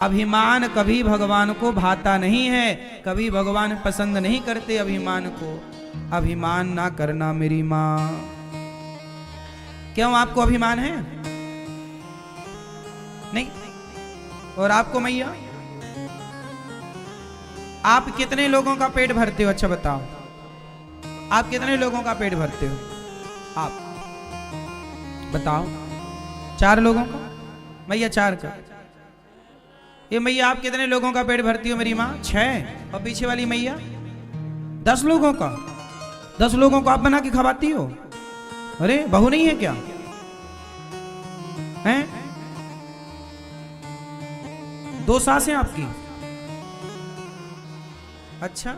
अभिमान कभी भगवान को भाता नहीं है, कभी भगवान पसंद नहीं करते अभिमान को। अभिमान ना करना मेरी माँ। क्यों, आपको अभिमान है? नहीं। और आपको मैया? आप कितने लोगों का पेट भरते हो? अच्छा बताओ, आप कितने लोगों का पेट भरते हो? आप बताओ। 4 लोगों का? मैया 4 का। ये मैया आप कितने लोगों का पेट भरती हो मेरी माँ? 6। और पीछे वाली मैया 10 लोगों का। 10 लोगों को आप बना के खवाती हो? अरे बहू नहीं है क्या? हैं? 2 सासें आपकी? अच्छा,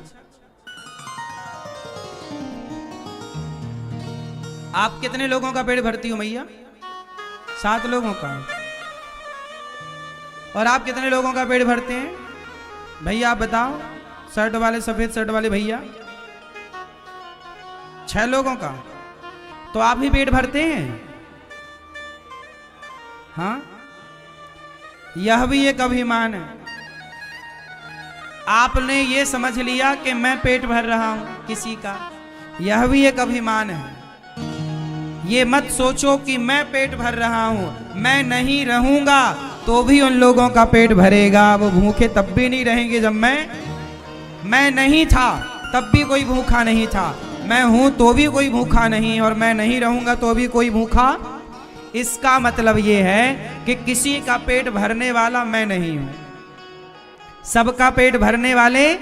आप कितने लोगों का पेट भरती हो मैया? 7 लोगों का। और आप कितने लोगों का पेट भरते हैं भैया? आप बताओ। शर्ट वाले, सफेद शर्ट वाले भैया 6 लोगों का। तो आप भी पेट भरते हैं? हाँ, यह भी एक अभिमान है। आपने ये समझ लिया कि मैं पेट भर रहा हूं किसी का, यह भी एक अभिमान है। ये मत सोचो कि मैं पेट भर रहा हूं, मैं नहीं रहूंगा तो भी उन लोगों का पेट भरेगा। वो भूखे तब भी नहीं रहेंगे। जब मैं नहीं था तब भी कोई भूखा नहीं था, मैं हूं तो भी कोई भूखा नहीं, और मैं नहीं रहूंगा तो भी कोई भूखा। इसका मतलब ये है कि किसी का पेट भरने वाला मैं नहीं हूं, सबका पेट भरने वाले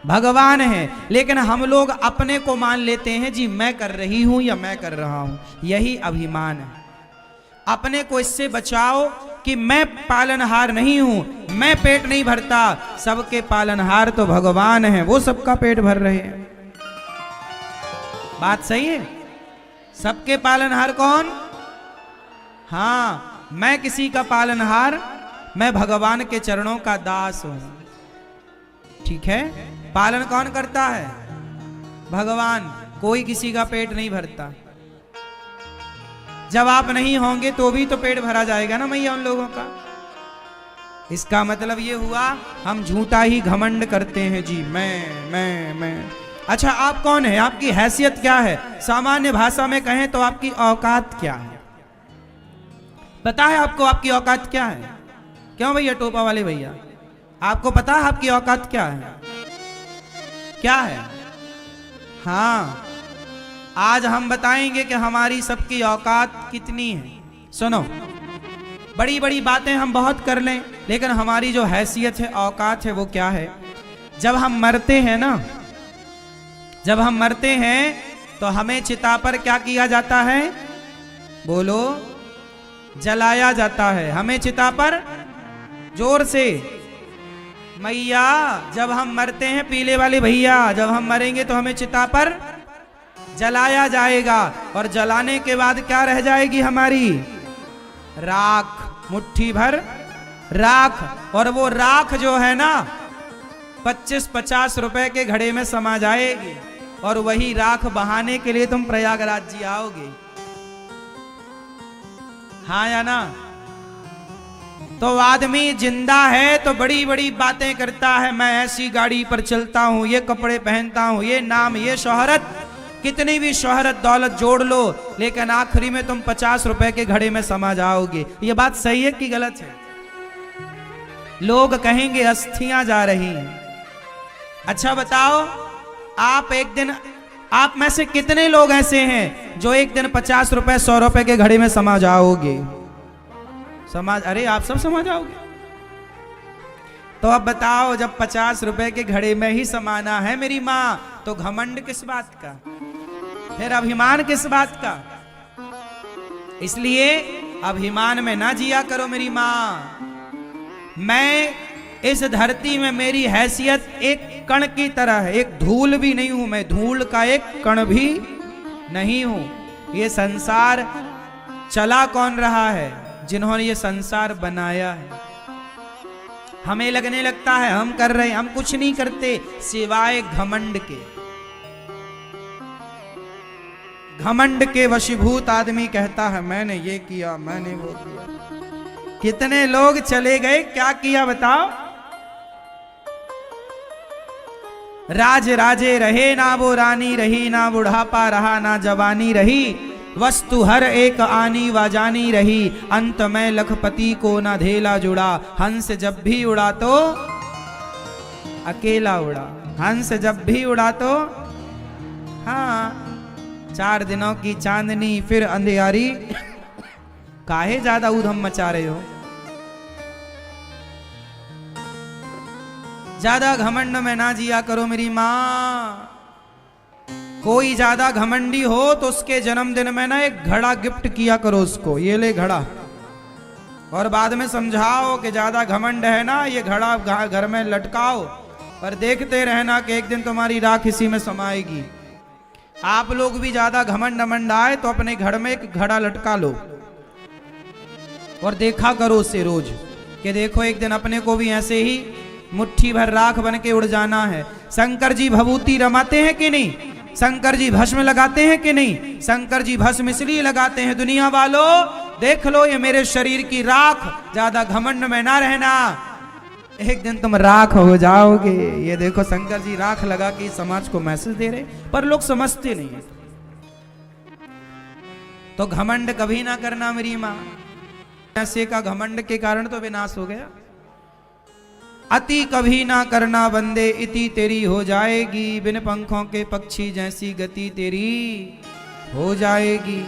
भगवान हैं। लेकिन हम लोग अपने को मान लेते हैं जी, मैं कर रही हूं या मैं कर रहा हूं। यही अभिमान है। अपने को इससे बचाओ कि मैं पालनहार नहीं हूं, मैं पेट नहीं भरता, सबके पालनहार तो भगवान हैं, वो सबका पेट भर रहे हैं। बात सही है? सबके पालनहार कौन? हाँ, मैं किसी का पालनहार, मैं भगवान के चरणों का दास हूं। ठीक है? पालन कौन करता है? भगवान। कोई किसी का पेट नहीं भरता। जब आप नहीं होंगे तो भी तो पेट भरा जाएगा ना मैया उन लोगों का। इसका मतलब ये हुआ हम झूठा ही घमंड करते हैं जी, मैं। अच्छा, आप कौन है? आपकी हैसियत क्या है? सामान्य भाषा में कहें तो आपकी औकात क्या है? पता है आपको आपकी औकात क्या है? क्यों भैया, टोपा वाले भैया, आपको पता है आपकी औकात क्या है? क्या है? हाँ, आज हम बताएंगे कि हमारी सबकी औकात कितनी है। सुनो, बड़ी बड़ी बातें हम बहुत कर लें, लेकिन हमारी जो हैसियत है, औकात है, वो क्या है? जब हम मरते हैं ना, जब हम मरते हैं तो हमें चिता पर क्या किया जाता है? बोलो। जलाया जाता है। हमें चिता पर, जोर से मैया, जब हम मरते हैं, पीले वाले भैया, जब हम मरेंगे तो हमें चिता पर जलाया जाएगा, और जलाने के बाद क्या रह जाएगी हमारी? राख, मुट्ठी भर राख। और वो राख जो है ना 25-50 रुपए के घड़े में समा जाएगी, और वही राख बहाने के लिए तुम प्रयागराज जी आओगे। हाँ या ना? तो आदमी जिंदा है तो बड़ी बड़ी बातें करता है, मैं ऐसी गाड़ी पर चलता हूं, ये कपड़े पहनता हूं, ये नाम, ये शोहरत। कितनी भी शोहरत दौलत जोड़ लो, लेकिन आखिरी में तुम 50 रुपए के घड़े में समा जाओगे। ये बात सही है कि गलत है? लोग कहेंगे अस्थियां जा रही हैं। अच्छा बताओ, आप एक दिन, आप में से कितने लोग ऐसे हैं जो एक दिन 50 रुपए 100 रुपए के घड़े में समा जाओगे? समाज, अरे आप सब समा जाओगे। तो अब बताओ, जब 50 रुपए के घड़े में ही समाना है मेरी माँ, तो घमंड किस बात का? फिर अभिमान किस बात का? इसलिए अभिमान में ना जिया करो मेरी माँ। मैं इस धरती में, मेरी हैसियत एक कण की तरह है, एक धूल भी नहीं हूं, मैं धूल का एक कण भी नहीं हूं। ये संसार चला कौन रहा है? जिन्होंने ये संसार बनाया है। हमें लगने लगता है हम कर रहे हैं, हम कुछ नहीं करते सिवाय घमंड के। घमंड के वशीभूत आदमी कहता है मैंने ये किया, मैंने वो किया। कितने लोग चले गए, क्या किया बताओ। राज राजे रहे ना वो रानी रही, ना बुढ़ापा रहा ना जवानी रही, वस्तु हर एक आनी व जानी रही, अंत में लखपति को ना धेला जुड़ा, हंस जब भी उड़ा तो अकेला उड़ा, हंस जब भी उड़ा तो हाँ 4 दिनों की चांदनी फिर अंधियारी, काहे ज्यादा ऊधम मचा रहे हो। ज्यादा घमंड में ना जिया करो मेरी माँ। कोई ज्यादा घमंडी हो तो उसके जन्मदिन में ना एक घड़ा गिफ्ट किया करो उसको, ये ले घड़ा, और बाद में समझाओ कि ज्यादा घमंड है ना, ये घड़ा घर में लटकाओ, पर देखते रहना कि एक दिन तुम्हारी राख इसी में समाएगी। आप लोग भी ज्यादा घमंड अमंड आए तो अपने घर में एक घड़ा लटका लो और देखा करो उससे रोज कि देखो एक दिन अपने को भी ऐसे ही मुट्ठी भर राख बन के उड़ जाना है। शंकर जी भभूति रमाते हैं कि नहीं, शंकर जी भस्म लगाते हैं कि नहीं, शंकर जी भस्म इसलिए लगाते हैं दुनिया वालों, देख लो ये मेरे शरीर की राख, ज्यादा घमंड में ना रहना, एक दिन तुम राख हो जाओगे। ये देखो शंकर जी राख लगा के समाज को मैसेज दे रहे, पर लोग समझते नहीं है। तो घमंड कभी ना करना मेरी माँ, ऐसे का घमंड के कारण तो विनाश हो गया। अति कभी ना करना बंदे, इति तेरी हो जाएगी, बिन पंखों के पक्षी जैसी गति तेरी हो जाएगी।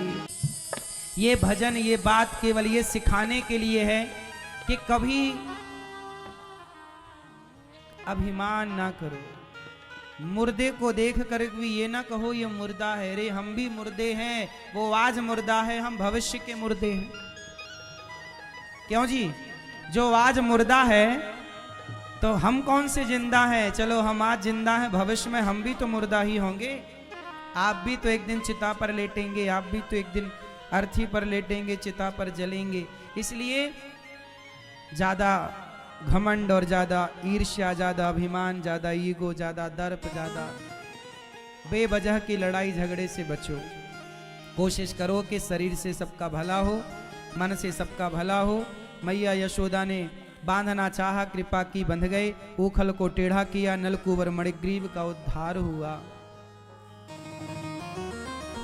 ये भजन, ये बात केवल ये सिखाने के लिए है कि कभी अभिमान ना करो। मुर्दे को देख कर भी ये ना कहो ये मुर्दा है, रे हम भी मुर्दे हैं, वो आज मुर्दा है, हम भविष्य के मुर्दे हैं। क्यों जी, जो आज मुर्दा है तो हम कौन से जिंदा हैं। चलो हम आज जिंदा हैं, भविष्य में हम भी तो मुर्दा ही होंगे। आप भी तो एक दिन चिता पर लेटेंगे, आप भी तो एक दिन अर्थी पर लेटेंगे, चिता पर जलेंगे। इसलिए ज्यादा घमंड और ज्यादा ईर्ष्या, ज्यादा अभिमान, ज्यादा ईगो, ज्यादा दर्प, ज्यादा बेवजह की लड़ाई झगड़े से बचो। कोशिश करो कि शरीर से सबका भला हो, मन से सबका भला हो। मैया यशोदा ने बांधना चाहा, कृपा की बंध गए, उखल को टेढ़ा किया, नलकुबर मणिग्रीव का उद्धार हुआ।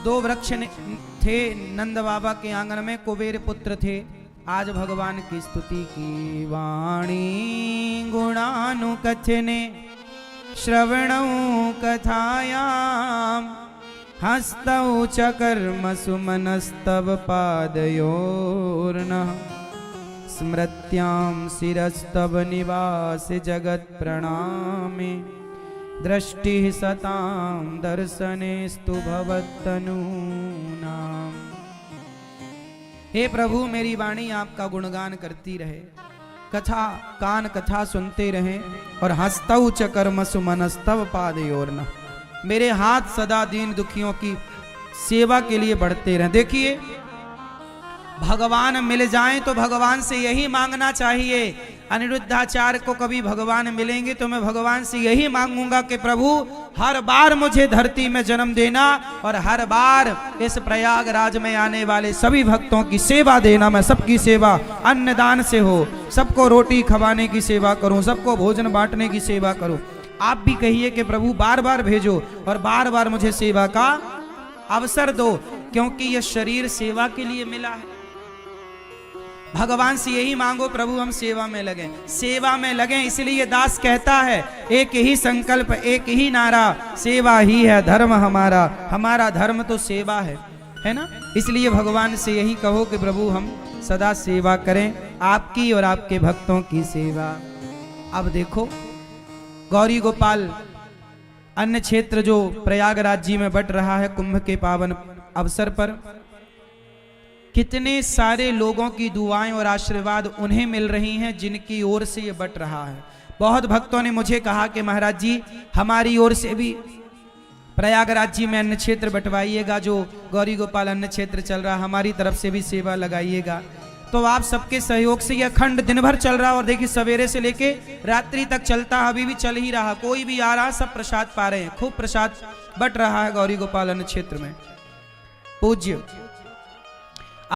2 वृक्ष थे नंद बाबा के आंगन में, कुबेर पुत्र थे। आज भगवान की स्तुति की वाणी गुणानुकथने, श्रवणौ कथायाम, हस्तौ च कर्म सुमनस्तव पादयोर्नः, स्मृत्यां शिरस्तव निवास जगत प्रणामे, दृष्टि सतां दर्शनेस्तु भवत्तनूनाम्। हे प्रभु मेरी वाणी आपका गुणगान करती रहे, कथा कान कथा सुनते रहे, और हस्तौ च कर्म सुमनस्तव पादयोर्नः, मेरे हाथ सदा दीन दुखियों की सेवा के लिए बढ़ते रहे। देखिए भगवान मिल जाएं तो भगवान से यही मांगना चाहिए। अनिरुद्धाचार्य को कभी भगवान मिलेंगे तो मैं भगवान से यही मांगूंगा कि प्रभु हर बार मुझे धरती में जन्म देना, और हर बार इस प्रयागराज में आने वाले सभी भक्तों की सेवा देना। मैं सबकी सेवा अन्नदान से हो, सबको रोटी खवाने की सेवा करूं, सबको भोजन बांटने की सेवा करूं। आप भी कहिए कि प्रभु बार बार भेजो और बार बार मुझे सेवा का अवसर दो, क्योंकि यह शरीर सेवा के लिए मिला है। भगवान से यही मांगो, प्रभु हम सेवा में लगें, सेवा में लगें। इसलिए दास कहता है एक ही संकल्प एक ही नारा, सेवा ही है धर्म हमारा, हमारा धर्म तो सेवा है ना। इसलिए भगवान से यही कहो कि प्रभु हम सदा सेवा करें, आपकी और आपके भक्तों की सेवा। अब देखो गौरी गोपाल अन्य क्षेत्र जो प्रयागराज जी में बट रहा है कुंभ के पावन अवसर पर, कितने सारे लोगों की दुआएं और आशीर्वाद उन्हें मिल रही हैं जिनकी ओर से ये बट रहा है। बहुत भक्तों ने मुझे कहा कि महाराज जी हमारी ओर से भी प्रयागराज जी में अन्न क्षेत्र बंटवाइएगा, जो गौरी गोपाल अन्न क्षेत्र चल रहा हमारी तरफ से भी सेवा लगाइएगा। तो आप सबके सहयोग से यह अखंड दिन भर चल रहा, और देखिए सवेरे से लेके रात्रि तक चलता, अभी भी चल ही रहा, कोई भी आ रहा सब प्रसाद पा रहे हैं, खूब प्रसाद बट रहा है गौरी गोपाल अन्न क्षेत्र में। पूज्य